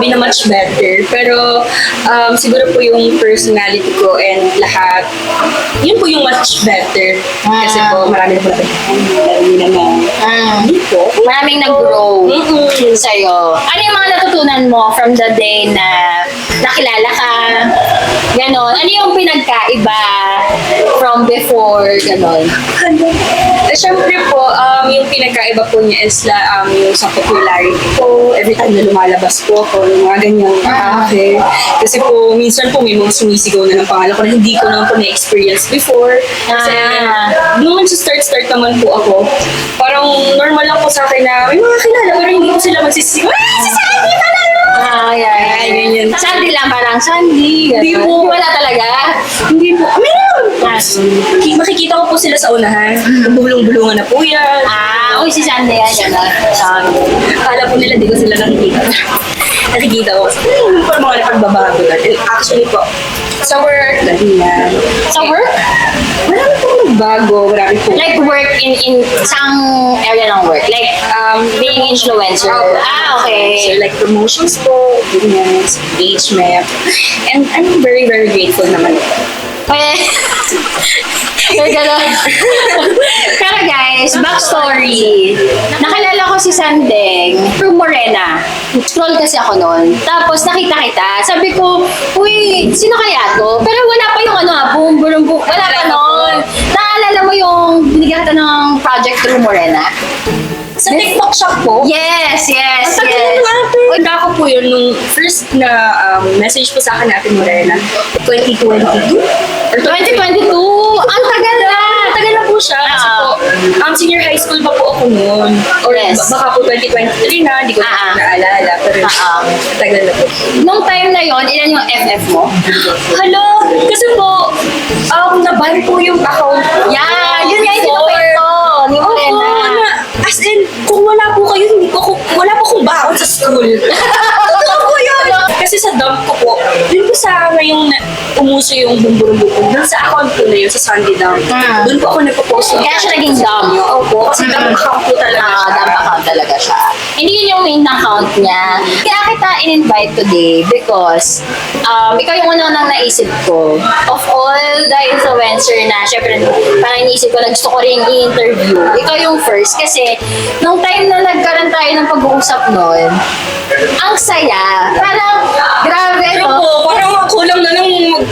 masabi na much better. Pero siguro po yung personality ko and lahat, yun po yung much better. Kasi po marami na po naman. Hindi po. Maraming nag-grow sa'yo. Ano yung mga natutunan mo from the day na nakilala ka? Ganon. Ano yung pinagkaiba from before? Ganon. Siyempre po, yung pinagkaiba po niya is yung sa popularity ko. Every time na lumalabas po ako, yung mga ganyang atake. Kasi po, minsan po may mga sumisigaw na ng pangalan ko na hindi ko naman po na-experience before. Kasi noon sa start naman po ako, parang normal lang po sa akin na may mga kilala pero hindi ko sila magsisigaw. Si Sandy pala! Ganyan. Sandy lang, parang Sandy. Hindi po. Wala talaga. Hindi po. Meron! Makikita ko po sila sa unahan. Bulong-bulungan na po yan. Uy, si Sandy yan. Akala po nila, di ko sila nakikita. Nakikita ko. Parang mga napagbabago na. And actually po, sa work, ganyan. Sa work? Marami po nagbago. Marami po. Like work in isang area ng work? Like being influencer? Okay. So like promotions po, ganyan, engagement. And I'm very, very grateful naman po. Pero guys, backstory. Nakilala ko si Sandeng through Morena. Scroll kasi ako noon. Tapos nakita kita. Sabi ko, uy, sino kaya to? Pero wala pa yung boom, boom, boom. Wala pa noon. Naalala mo yung binigyan kita ng project through Morena? Sa TikTok shop po? Yes. Wala ko po yun nung first na message po sa akin natin Morena. 2022? Or 2022? Ang tagal na! Tagal na po siya. Kasi po, senior high school pa po ako noon. Or baka po 2023 na, hindi ko na naalala. Pero tagal na po. Nung time na yon, ilan yung FF mo? Hello! Kasi po, naban po yung account. Yeah, yun nga yung kinukwento ni Morena. As in, kung wala po kayo, wala po akong baon sa school. Totoo po yun! Kasi sa dump ko po, yun po sa ngayong umuso yung bumburong-bumburong. Doon sa account ko na yun, sa Sunday dump. Doon po ako nagpo-post. Kaya siya naging dump. Opo, kasi dump account po talaga siya. Dump account talaga siya. Hindi yun yung main account niya. Kaya kita in-invite today because ikaw yung unang naisip ko. Of all the influencer na, syempre, parang iniisip ko na gusto ko rin i-interview. Ikaw yung first kasi nung time na nagkaroon tayo ng pag-uusap noon, ang saya. Parang, grabe, Pero no? po, parang kulang na nung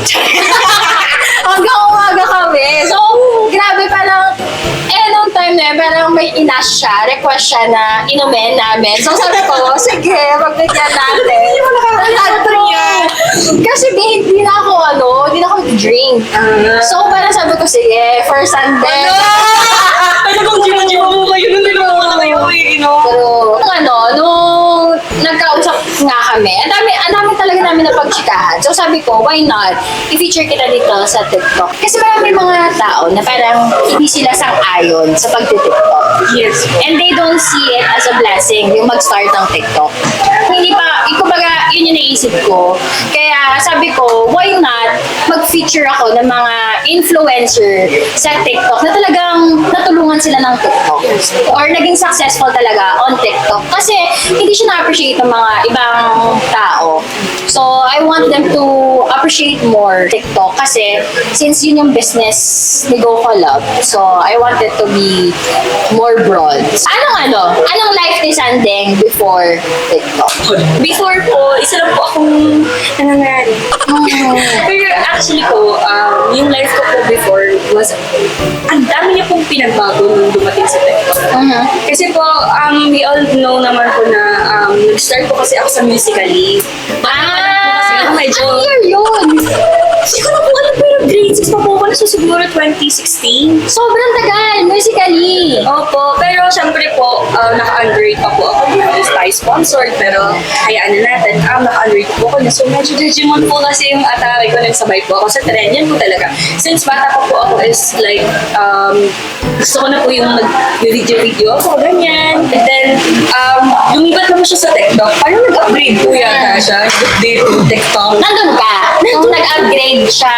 Hanggang umaga kami. So, grabe, parang, nung time na yun, parang may inas siya, request siya na inumin namin. So, sabi ko, sige, magbigyan natin. Hindi mo nakakalato. Kasi hindi na ako drink. So, parang sabi ko, sige, for Sunday. Ano kung jima-jima mo kayo nung dinawa na kayo, Pero, nung nagkausap nga kami, ang dami talaga namin na pagchikahan. So sabi ko, why not? I-feature kita dito sa TikTok. Kasi marami mga tao na parang hindi sila sang-ayon sa pag-TikTok. Yes. And they don't see it as a blessing, yung mag-start ng TikTok. Hindi pa, kumbaga, yun yung naisip ko. Kaya sabi ko, why not mag-feature ako ng mga influencer sa TikTok na talagang natulungan sila ng TikTok. Or naging successful talaga on TikTok. Kasi hindi siya na-appreciate ng mga ibang tao. So, I want them to appreciate more TikTok kasi since yun yung business ni Go Collab, so I want it to be more broad. Anong life ni Sandeng before TikTok? Before po, isa lang po akong nangangarit. Pero actually po, yung life ko po before was, ang dami niya pong pinagbago nung dumating sa TikTok. Kasi po, we all know naman po na nag-start po kasi ako sa Musical.ly. Medyo... Ano year yun? Hindi ko na po alam pero grade 6 pa po ako na so siguro 2016. Sobrang tagal, Musical.ly. Opo, pero syempre po, naka-underrate pa po ako. Hindi ko tayo sponsored, pero hayaan na natin. Naka-underrate po ako na. So medyo Digimon po kasi yung atake ko, nagsabay po ako sa trend. Yan po talaga. Since bata pa po ako is like, gusto ko na po yung nag-video ako, ganyan. And then, lumipat naman siya sa TikTok. Parang nag-upgrade po yata siya. Update to TikTok. Nandun ka? Nung nag-upgrade siya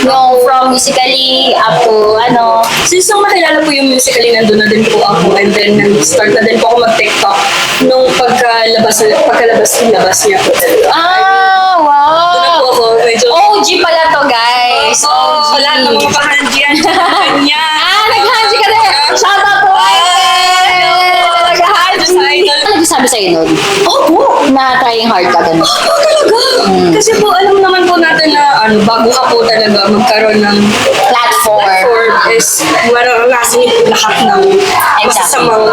Yung from musically up to ano. Since nung nakilala po yung Musical.ly, nandun na din po ako. And then, nag-start na din po ako mag-TikTok nung pagkalabas niya po. Ah, Doon na wow! po ako, medyo... OG pala to, guys. Oo, OG. lahat ng mga kahanji yan. Kanya. Nag-hanji ka din! Shout out po! Nag-hanji. Ano nagsasabi sa'yo nun? Opo. Na trying hard ka ganun? Oo, talaga. Kasi po, alam naman po natin na bago ka po talaga magkaroon ng Platform. is mararanasan niyo po lahat ng masasamang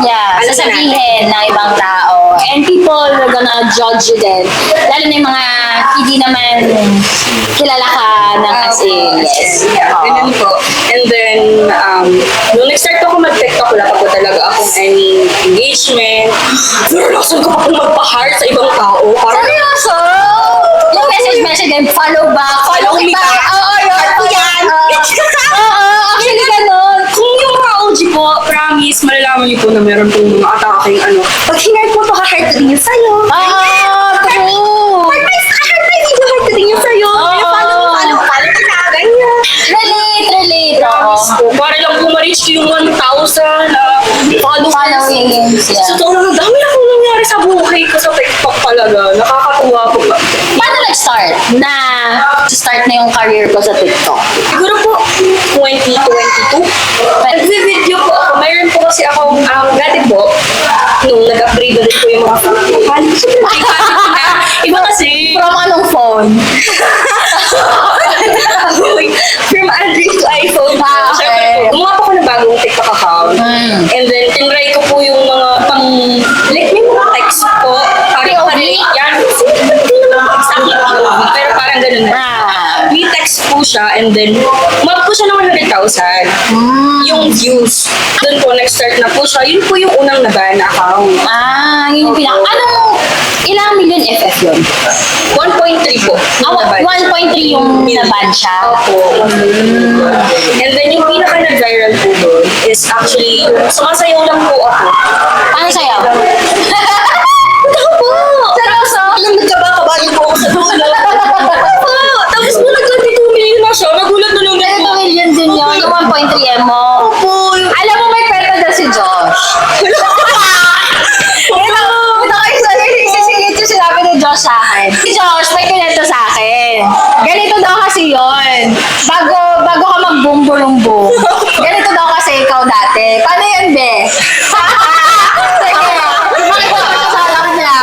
Yeah, Alam sasabihin ng ibang tao. And people are gonna judge you din. Lalo na yung mga hindi naman kilala ka ng kasi. Yes. Yeah, ganun po. And then, nung nag-start ako mag-TikTok, wala pa po talaga akong any engagement. Naranasan ko pa akong magpa-heart sa ibang tao. Parang, Seryoso? Yung message din, follow back. Follow me back. Oo, yun. Heart ko yan. Oo, actually ganun. kung yung mga OG po, promise, malalaman niyo po na meron pong mga ataking pag hinart mo to, ha-heart ko din yun sa'yo. True. Heart video, heart ko din yun sa'yo. Oo. Follow kita, ganyan. Relate. Oo. So, para lang po ma-reach ko yung 1,000 followers. Followings, yeah. So, ang dami na kong nangyari sa buhay ko sa TikTok talaga. Nakakatuwa po ba? Paano nag-start na start na yung career ko sa TikTok? Siguro po, 2022. Nag-video po ako. Mayroon po kasi ako, dati po, nung nag-upgrade na rin po yung mga iba kasi, From anong phone? from Android to iPhone. Okay. Siyempre po, gumawa po ako ng bagong TikTok account. And then, tinry ko po yung mga like, may mga text po. Parang POV? yan. Hindi naman po exactly POV, pero parang ganun na. May text po siya, and then, umabot po siya ng 100,000. Yung views. Doon po, nag-start na po siya. Yun po yung unang naban na account. Yun yung pinaka. Ilang million FF yun? 1.3 po. yung naban. 1.3 yung naban siya. Opo. And then, yung pinaka nag-viral po doon is actually, sumasayaw lang po ako. Ano sa'yo? Ako po! Seryoso? Alam, nagkabakabayan po ako sa dulo. Tapos po, nag-22 million na siya. Nagulat na nung 2 million din yun. Yung 1.3M mo. Opo. Alam mo, may pera na si Josh. Ito kayo sa sisingit yung sinabi ni Josh sa akin. Si Josh, may kinento sa akin. Ganito daw kasi yon. Bago ka mag-boom-boom-boom. Ganito daw kasi ikaw dati. Paano yan, be? Sige, makikasala ka niya.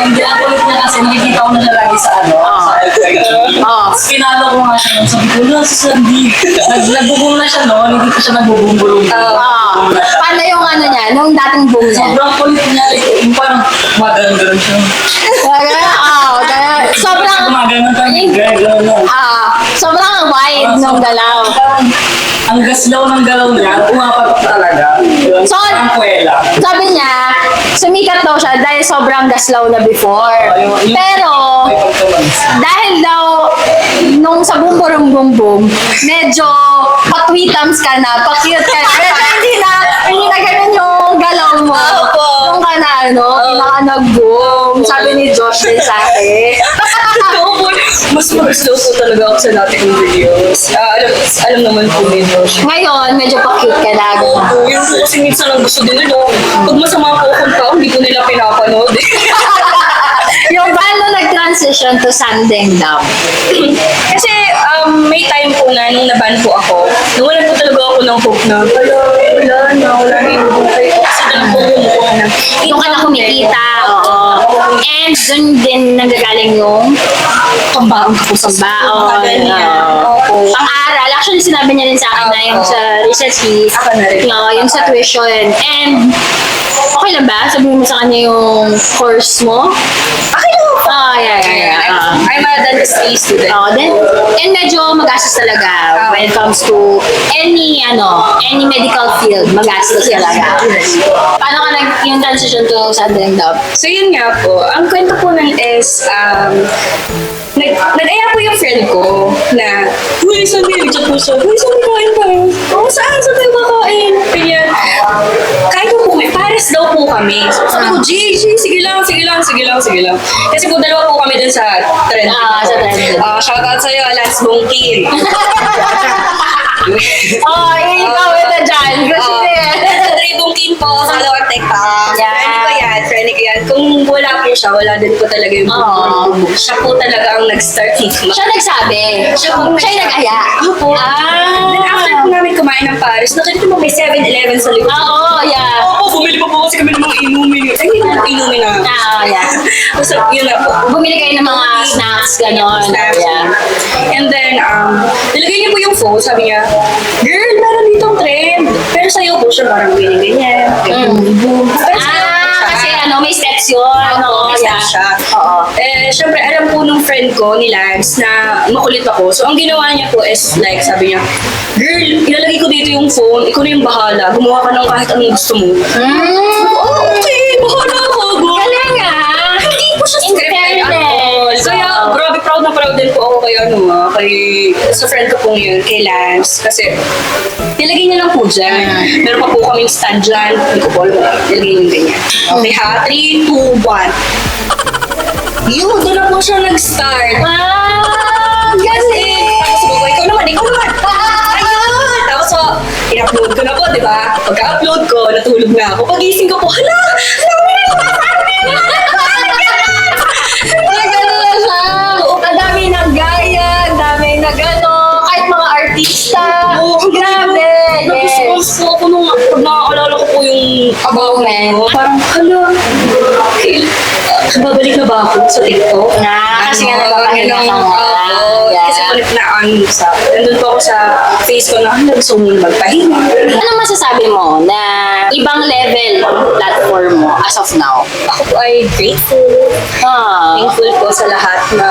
Hindi ako ulit niya kasi nakikita ko na siya lagi sa sa FX. Pinalo ko nga siya nun. Sabi ko, si Sandy. Nagbubong na siya noon, hindi pa siya nagbubong-bulong. Paano yung ano niya, nung dating boom niya? Sobrang kulit niya. Yung parang magalang siya. Sobrang, Gumaganon tayo. Gagano. sobrang wide nung galaw. Ang gaslaw ng galaw niya, umapatok talaga. So, Ang kwela. sabi niya, sumikat daw siya dahil sobrang gaslaw na before. Pero, dahil daw, nung sa boom boom boom boom, medyo patwitams ka na, pa-cute ka na. Pero hindi na ganun yung galaw mo. Opo. Nung ka na, pinaka nag-boom. Sabi ni Josh din sa akin. Opo. Mas mag-slow po talaga ako sa dating videos. Alam naman po ni Josh. Ngayon, medyo pa-cute ka na. Opo, yun po kasi minsan ang gusto din nila. Pag masama po akong tao, hindi po nila pinapanood. Yung paano nag-transition to Sandeng Dam? Kasi may time po na nung naban po ako, nawalan po talaga ako ng hope na, wala na yung buhay ko. Kasi doon po kumukuha na. Doon ka na kumikita, oo. And doon din nanggagaling yung Pambaon ko sa baon. Opo. Pang-aral. Actually, sinabi niya rin sa akin na yung sa research fees. Ako na rin. Yung sa tuition. And, okay lang ba? Sabihin mo sa kanya yung course mo? Okay lang po. Yeah. I'm a dentistry student. Then, and medyo magastos talaga when it comes to any medical field, magastos talaga. Paano ka yung transition to Sandeng Dam? So yun nga po, ang kwento po nun is, nag-aya po yung friend ko na, uy, saan may video po siya? Uy, saan kain tayo? Oo, saan tayo makain? Kaya, kahit po may pare pares daw po kami. So, sabi ko, G, sige lang. Kasi po dalawa po kami dun sa trend. Sa trend. Shoutout sa'yo, Lance Bongkin. Ikaw ito dyan. Kasi, Andre Bongkin po, follow on TikTok. Yeah. Friend ko yan. Kung wala po siya, wala din po talaga yung buko. Siya po talaga ang nag-start nito. siya nagsabi. Siya yung nag-aya. Opo. Then after po namin kumain ng Paris, nakita mo may 7-Eleven sa likod. Yeah. Opo, bumili pa po kasi kami ng mga inumin. Ay, hindi na inumin na. Yeah. So, yun na po. Bumili kayo ng mga snacks, gano'n. Snacks. Yeah. And then, nilagay niya po yung phone, sabi niya, girl, meron ditong trend. Pero sa'yo po siya parang ganyan. Boom. Pero sa'yo po siya. Kasi may steps yun. May steps siya. Oo. Syempre, alam po nung friend ko ni Lance na makulit ako. So, ang ginawa niya po is like, sabi niya, girl, ilalagay ko dito yung phone, ikaw na yung bahala. Gumawa ka ng kahit anong gusto mo. Okay, bahala ako. Galing ah. Hindi po siya scripted at all. fairness. Kaya, grabe, proud na proud din po ako kay sa friend ko pong yun, kay Lance. Kasi, nilagay niya lang po dyan. Meron pa po kaming stand dyan. Hindi ko po alam. Nilagay niya ganyan. Okay ha? 3, 2, 1. Yun, doon na po siya nag-start. Galing. Tapos sabi ko, ikaw naman. Ayun! Tapos so, in-upload ko na po, di ba? Pagka-upload ko, natulog na ako. Pag-gising ko po, hala! Gano'n na siya. Ang dami nag-gaya, ang dami nag-ano, kahit mga artista. Grabe. Nag-response po ako nung pag nakaalala ko po yung Moment. Parang, hala, babalik na ba ako sa TikTok? Kasi nga nagpapahinga ka nga. Kasi ulit na nandun po ako sa face ko na, gusto mo magpahinga. Anong masasabi mo na ibang level platform mo as of now? Ako po ay grateful. Thankful po sa lahat na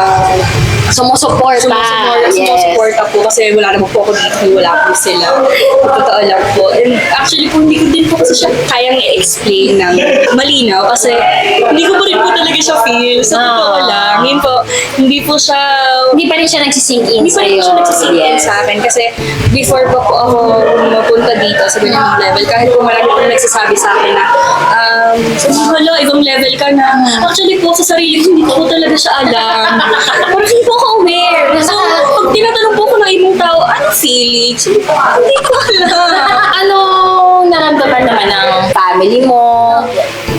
Sumusuporta. sumusuporta po kasi wala naman po ako dito, wala po sila. Totoo lang po. And actually po, hindi ko din po kasi siya kayang i-explain ng malinaw kasi hindi ko pa rin po talaga siya feel. Sa totoo lang, yun po, hindi po siya Hindi pa rin siya nagsisink in hindi pa rin sa'yo. siya nagsisink in sa akin kasi before pa po ako mapunta dito sa ganyan level, kahit po marami po nagsasabi sa akin na hala, ibang level ka na. Actually po, sa sarili ko, hindi ko talaga siya alam. Parang hindi po ako aware. So, pag tinatanong po ko ng ibang tao, ano feelings? Hindi ko alam. Anong naramdaman naman ng family mo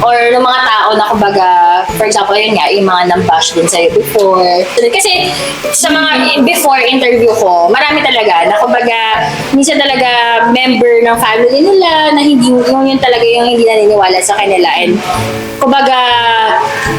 or ng mga tao na kumbaga, for example, yun nga, yung mga nambash din sa'yo before. Kasi sa mga before interview ko, marami talaga na kumbaga, minsan talaga member ng family nila na hindi, yun talaga yung hindi naniniwala sa kanila. And kumbaga,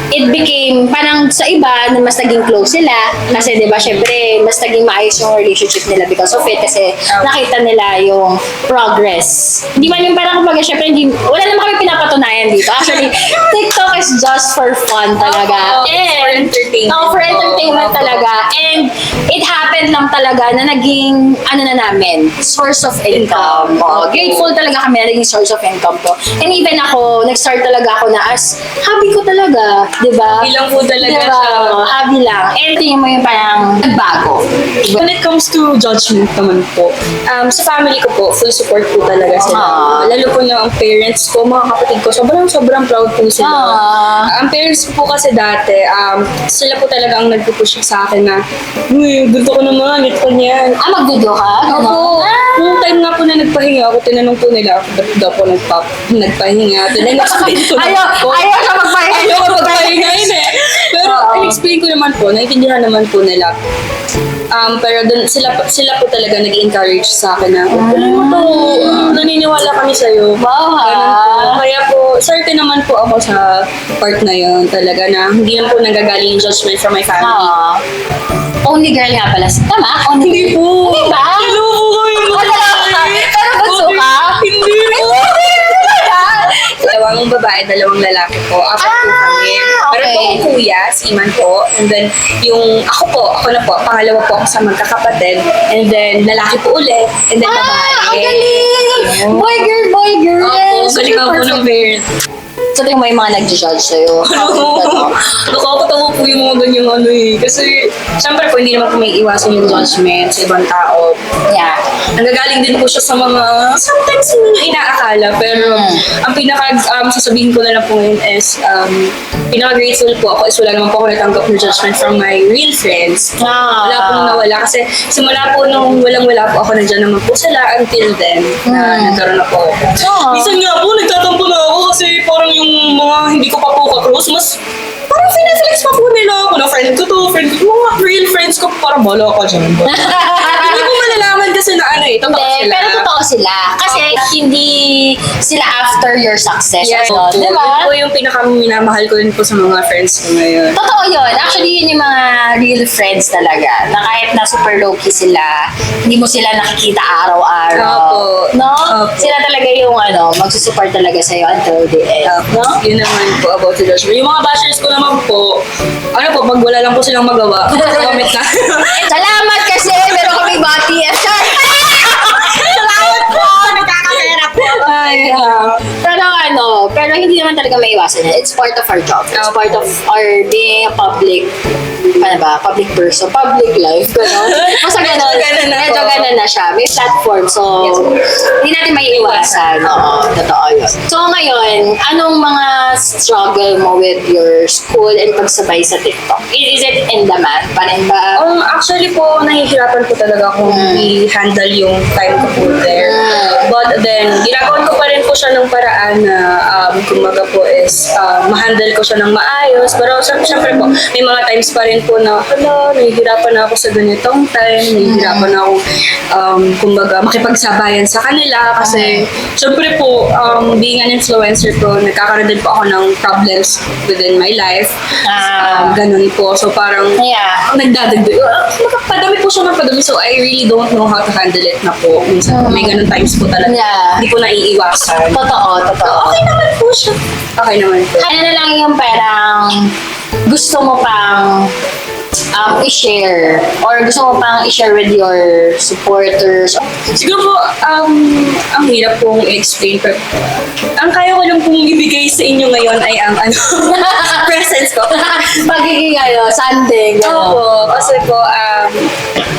it became parang sa iba na mas naging close sila kasi 'di ba syempre mas naging maayos yung relationship nila because of it kasi nakita nila yung progress. Hindi man yung parang kumbaga syempre hindi wala naman kami pinapatunayan dito. Actually, TikTok is just for fun talaga. For entertainment. For entertainment talaga. And it happened lang talaga na naging ano na namin, source of income. Grateful talaga kami na naging source of income to. And even ako, nag-start talaga ako na as hobby ko talaga, di ba? Hobby lang po talaga Diba? siya. Hobby lang. And tingin mo yung parang nagbago. When it comes to judgment naman po, sa family ko po, full support po talaga sila. Lalo po na ang parents ko, mga kapatid ko, sobrang proud po sila. Ang parents ko po kasi dati, sila po talaga ang nagpupush sa akin na, uy, gusto ko naman, ito niyan. Mag-video ka? Opo. Nung time nga po na nagpahinga ako, tinanong po nila ako, ba't daw po nagpahinga? Tinanong ko Ayaw siya magpahinga. Ayaw ko magpahinga yun eh. Pero, in-explain ko naman po, naiintindihan naman po nila. Pero dun, sila po talaga nag-encourage sa akin na, tuloy mo to, naniniwala kami sa'yo. Wow, Ganun po. Kaya po, swerte naman po ako sa part na yun talaga na hindi lang po nanggagaling yung judgment from my family. Only girl nga pala. Tama? Only Hindi po. Hindi ba? Hello po kayo. Pero bunso ka? Hindi po. Dalawang babae, dalawang lalaki po. Apat po kami. Pero po okay. ang kuya, si Iman po. And then, ako na po, pangalawa po ako sa magkakapatid. And then, lalaki po ulit. And then, babae. Ang galing! Boy, girl, boy, girl! Opo, galing ako ng parent. So, tingin mo yung mga nag-judge sa'yo. Nakakatawa po yung mga ganyang ano eh. Kasi, syempre po, hindi naman po may iwasan yung judgment sa ibang tao. Yeah. Nanggagaling din po siya sa mga, sometimes hindi nyo inaakala. Pero, ang sasabihin ko na lang po ngayon is, pinaka-grateful po ako is wala naman po ako natanggap na judgment from my real friends. Wala pong nawala. Kasi, simula po nung walang-wala po ako, nandiyan naman po sila until then, na nagkaroon na po ako. Minsan nga po, nagtatampo na ako kasi parang yung mga hindi ko pa po ka-close, mas parang pinaflex pa po nila ako na friend ko to, mga real friends ko, parang bala ka dyan. Hindi ko malalaman kasi na ano eh, totoo Hindi, sila. pero totoo sila. Kasi hindi sila after your success. Yes, ano, po. di ba? Yun po yung pinaka-minamahal ko rin po sa mga friends ko ngayon. Totoo yun. Actually, yun yung mga real friends talaga. Na kahit na super low-key sila, hindi mo sila nakikita araw-araw. Opo. No? Opo. Sila talaga yung magsusupport talaga sa'yo until the end. No? Yun naman po about the judgment. Yung mga bashers ko naman po, ano po, pag wala lang po silang magawa, comment na. Salamat kasi meron kami bati. Salamat po! Nakakasera po! Ay, Pero hindi naman talaga maiwasan yan. It's part of our job. It's part of our being a public person, public life, gano'n. Basta gano'n, medyo gano'n na siya. May platform, so hindi natin may iwasan. Oo, totoo yun. So ngayon, anong mga struggle mo with your school and pagsabay sa TikTok? Is it in the math pa rin ba? Actually po, nahihirapan po talaga akong i-handle yung time ko po there. But then, ginagawan ko pa rin po siya ng paraan na kumbaga po is ma-handle ko siya ng maayos. Pero syempre po, may mga times pa rin po na, nahihirapan na ako sa ganitong time, nahihirapan na ako, kumbaga, makipagsabayan sa kanila. Kasi, syempre po, being an influencer po, nagkakaroon din po ako ng problems within my life. Ganun po. So, parang, nagdadagdag. Padami po siya ng padami. So, I really don't know how to handle it na po. Minsan, may ganun times po talaga. Hindi po naiiwasan. Totoo. Okay naman po siya. Okay naman po. Ano na lang yung parang gusto mo pang i-share or gusto mo pang i-share with your supporters? Siguro po, ang hirap pong i-explain. Pero, ang kaya ko lang pong ibigay sa inyo ngayon ay ang presence ko. Pagiging sanding. Opo,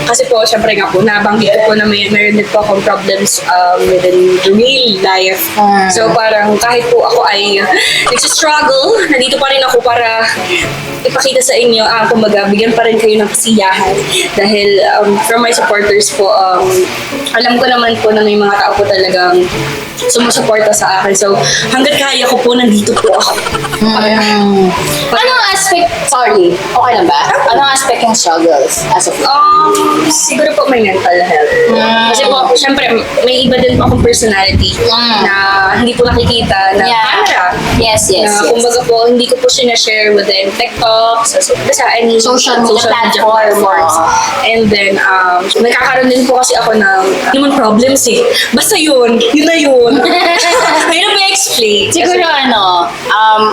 kasi po, syempre nga po, nabanggit ko po na meron din po akong problems within the real life. So parang kahit po ako ay nagsistruggle, nandito pa rin ako para ipakita sa inyo, kumbaga, bigyan pa rin kayo ng kasiyahan. Dahil from my supporters po, alam ko naman po na may mga tao po talagang sumusuporta sa akin. So, hanggat kaya ko po, nandito po ako. Anong aspect, sorry, okay lang ba? Anong aspect yung struggles as of now? Siguro po may mental health. Kasi po, syempre, may iba din po akong personality na hindi po nakikita na camera. Yes. Kumbaga po, hindi ko po sinashare within TikTok, sa any Social media platforms. And then, nagkakaroon din po kasi ako ng naman problems eh. Basta yun na yun. Mahirap i-explain. Siguro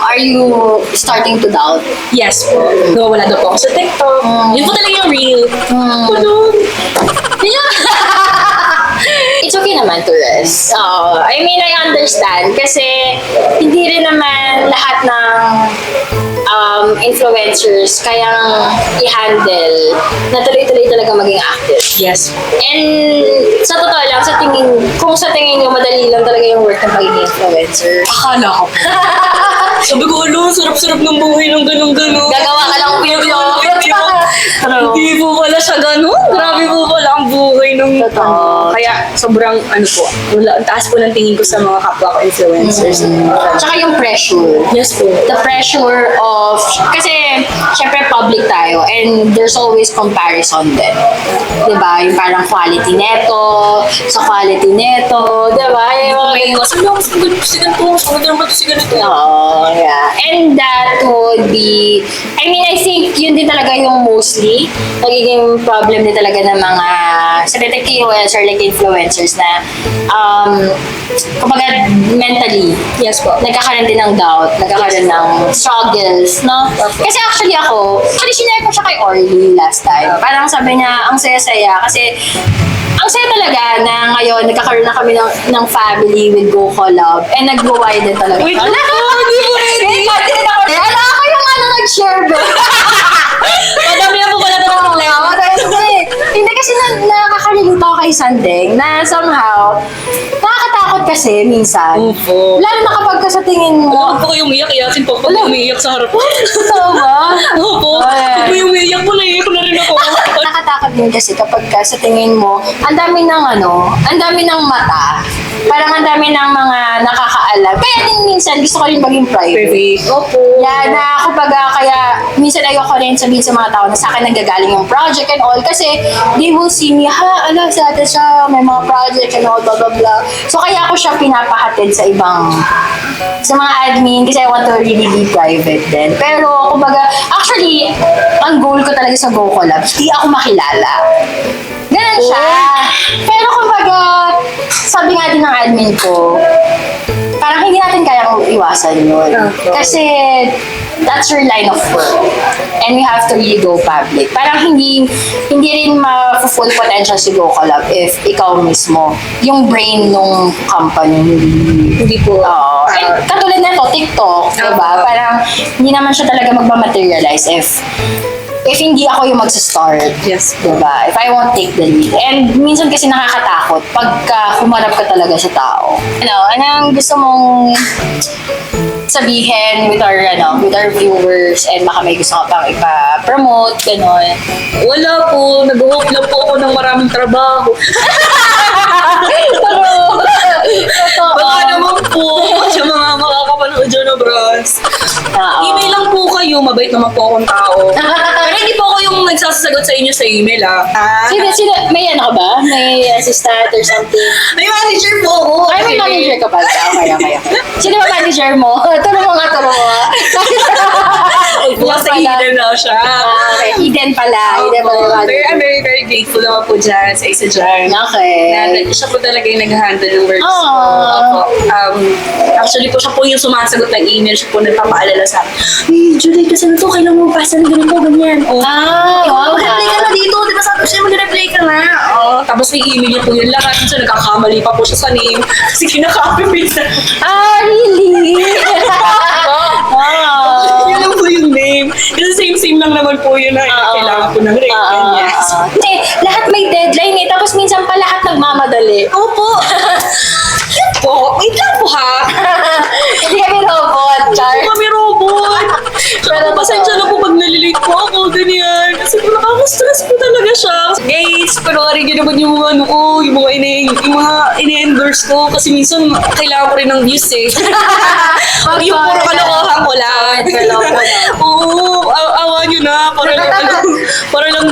are you starting to doubt? Yes po. Nawawala daw po ako sa TikTok. Yun po talaga yung real. It's okay naman to rest. I mean, I understand kasi hindi rin naman lahat ng influencers kayang i-handle na tuloy-tuloy talaga maging active. Yes. And sa totoo lang, kung sa tingin nyo madali lang talaga yung work ng pagiging influencer. Akala ko. Sabi ko, sarap-sarap ng buhay ng ganun-ganun. Gagawa ka lang video. Hindi po pala siya ganun. Grabe po pala ang buhay ng... Totoo. Kaya sobrang, ang taas po ng tingin ko sa mga kapwa ko influencers. Tsaka yung pressure. Yes po. The pressure of, kasi syempre public tayo and there's always comparison din. Diba? Yung parang quality neto, sa quality neto, diba? May iwasan lang, si ganito, si ganito. Oo, yeah. And that would be, I think yun din talaga yung mostly nagiging problem din talaga ng mga sabihin KOLs or like influencers na kumbaga mentally, Yes po. nagkakaroon din ng doubt, nagkakaroon ng struggles, no? Kasi actually sinare ko siya kay Orly last time. Parang sabi niya, ang saya-saya kasi ang saya talaga na ngayon nagkakaroon na kami ng family with Go Collab and nag-go wide din talaga. Wait, hindi mo ako. Ano ako yung nag-share ba? Madami na po pala ito ng problema. Hindi kasi nakakalimutan ako kay Sandeng na somehow, nakakatakot kasi minsan. Opo. Lalo na kapag ka sa tingin mo, Huwag po kayong iyakin po pag umiiyak sa harap. totoo ba? Opo. Pag may umiiyak po, naiiyak ko na rin ako. Nakatakot din kasi kapag ka sa tingin mo, ang dami ng mata. Parang ang dami ng mga nakakaalam. Kaya din minsan, gusto ko rin maging private. Opo. Yeah, na kumbaga, kaya minsan ayoko rin sabihin sa mga tao na sa akin nanggagaling yung project and all kasi they will see me, sa atin siya, may mga project and all, blah, blah, blah. So, kaya ako siya pinapahatid sa mga admin kasi I want to really be private din. Pero, kumbaga, actually, ang goal ko talaga sa Go Collab, hindi ako makilala. Ganun siya. Pero, kumbaga, sabi nga din ng admin ko, parang hindi natin kayang iwasan yun. Okay. Kasi that's your line of work. And we have to really go public. Parang hindi rin ma-full potential si Go Collab if ikaw mismo, yung brain nung company. Hindi po. Oo. And katulad na to, TikTok, diba? Parang hindi naman siya talaga magmamaterialize if hindi ako yung magsa-start. Yes. Diba? If I won't take the lead. And minsan kasi nakakatakot pagka humarap ka talaga sa tao. Anong gusto mong sabihin with our viewers and baka may gusto ka pang ipa-promote, gano'n. Wala po. Nag-hope lang po ako ng maraming trabaho. Baka naman po sa mga makakapanood dyan na bros. Email lang po kayo. Mabait naman po akong tao. Pero hindi po ako yung nagsasagot sa inyo sa email Sino, may ano ka ba? May assistant or something? May manager po ako. Ay, may manager ka pala. Okay. Sino ba manager mo? Turo mo nga. Bukas sa Eden na siya. Okay, Eden pala. Eden pala yung manager. I'm very, very grateful naman po dyan sa isa dyan. Okay. Na siya po talaga yung nag-handle ng works ko. Aww. Actually po, siya po yung sumasagot ng email. Siya po nagpapaalala sa akin. Hey, Julie, kasi na to, kailangan mo pasa ng ganito, ganyan. Wow. Mag-reply ka na dito. Di ba sabi siya, mag-reply ka na. Tapos may email niya po yun lahat. Minsan nagkakamali pa po siya sa name. Kasi kinakopy minsan. Really? Yun lang po yung name. Kasi same lang naman po yun na kailangan po ng rate. Ganyan. Kasi lahat may deadline eh. Tapos minsan pa lahat nagmamadali. Opo. Yun po. Wait lang po ha. Hindi kami robot, Char. Kami robot. Pero pasensya na po pag nalilate po ako, ganyan. Kasi po nakaka-stress po talaga siya. Guys, panoorin niyo naman yung mga yung mga ini-endorse ko. Kasi minsan kailangan ko rin ng views eh. Yung puro kalokohan ko lang. Oo, awa nyo na. Para lang,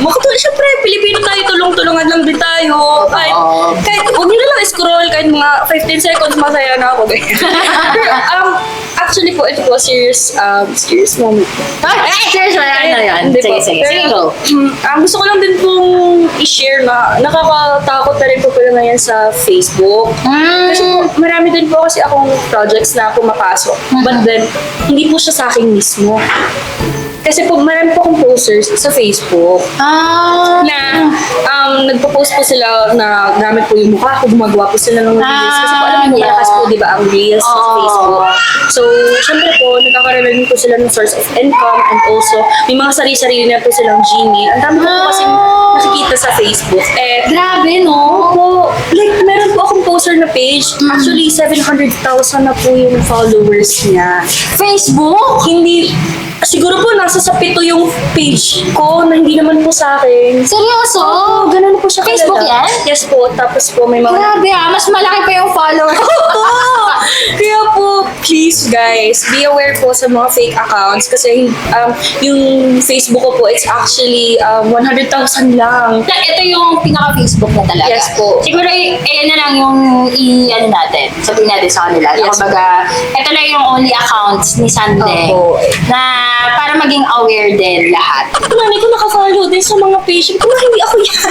makatulong. Siyempre, Pilipino tayo, tulong-tulungan lang din tayo. Kahit, huwag nyo na lang scroll, kahit mga 15 seconds, masaya na ako. Pero, actually po, ito po, serious moment. Cheers, wala na yan. Hindi po. Sige, Pero, go. gusto ko lang din pong i-share na nakakatakot na rin po pala ngayon sa Facebook. Kasi po, marami din po kasi akong projects na pumapasok. But then, hindi po siya sa akin mismo. Kasi po, marami po akong posters sa Facebook na nagpo-post po sila na gamit po yung mukha ko, gumagawa po sila ng reels. Kasi po alam niyo, malakas po, di ba, ang reels sa Facebook. So, syempre po, nagkakaroon po sila ng source of income and also, may mga sarili-sarili na po silang Gmail. Ang dami ko po kasi nakikita sa Facebook. Grabe, no? Po, like, meron po akong poster na page. Actually, 700,000 na po yung followers niya. Facebook? Hindi, siguro po nasa sa 7 yung page ko na hindi naman po sa akin. Seryoso? Ganun po siya Facebook kalala. yan? Yes po. Tapos po may mga... Grabe mas malaki pa yung followers. Kaya po, please guys, be aware po sa mga fake accounts kasi yung Facebook ko po, it's actually 100,000 lang. Ito yung pinaka-Facebook na talaga. Yes po. Siguro, na lang yung natin. Sabihin natin sa kanila. Yes. Kumbaga, ito lang yung only accounts ni Sandeng Opo. na para maging aware din lahat. Nanay ko nakafollow din sa mga page ko. Hindi ako yan.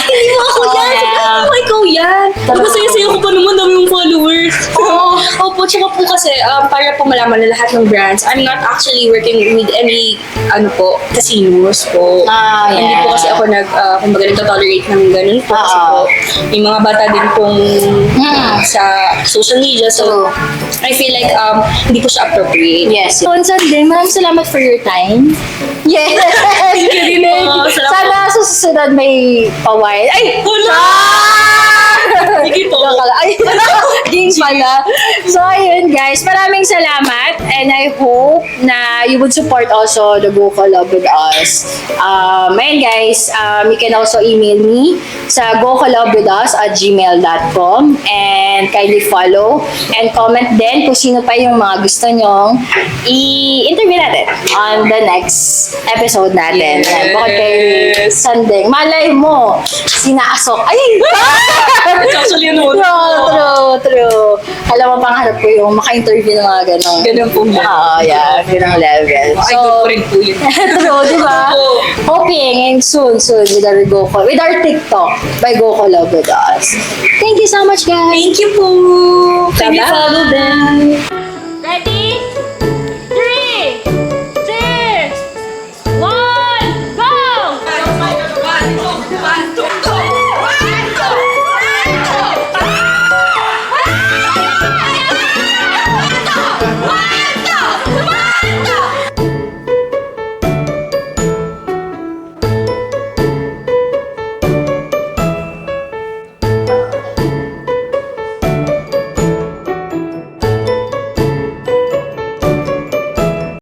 Hindi mo ako yan. Sabi ko, ikaw yan. Kasi saya-saya ko pa naman, dami yung followers. Opo, tsaka po kasi, para po malaman na lahat ng brands, I'm not actually working with any, casinos po. Hindi yeah. po kasi ako kumbaga nagtotolerate ng ganun po. Kasi po, may mga bata din pong sa social media. So, True. I feel like, hindi po siya appropriate. Yes. So, on Sunday, maraming salamat for your time. Yes! Thank you din po. Sana sa susunod may pawai. Ay! Wala! Sige po. Ay, ging pala. So, ayun guys, maraming salamat and I hope na you would support also the Go Collab with us. Ayun guys, you can also email me sa gocollabwithus@gmail.com and kindly follow and comment din kung sino pa yung mga gusto nyong i-interview natin on the next episode natin. Yes. Yan, bukod kay Sunday. Malay mo, sinaasok. Ay! Actually, ano, True. Alam mo, pangarap ko yung maka-interview ng mga gano'n. ganun po ba? Oo, yeah. Ganang level. Idol ko rin po yun. True, di ba? Hoping and soon with our with our TikTok by Go Collab with us. Thank you so much, guys. Thank you po. Can you Bye-bye. follow them? Ready?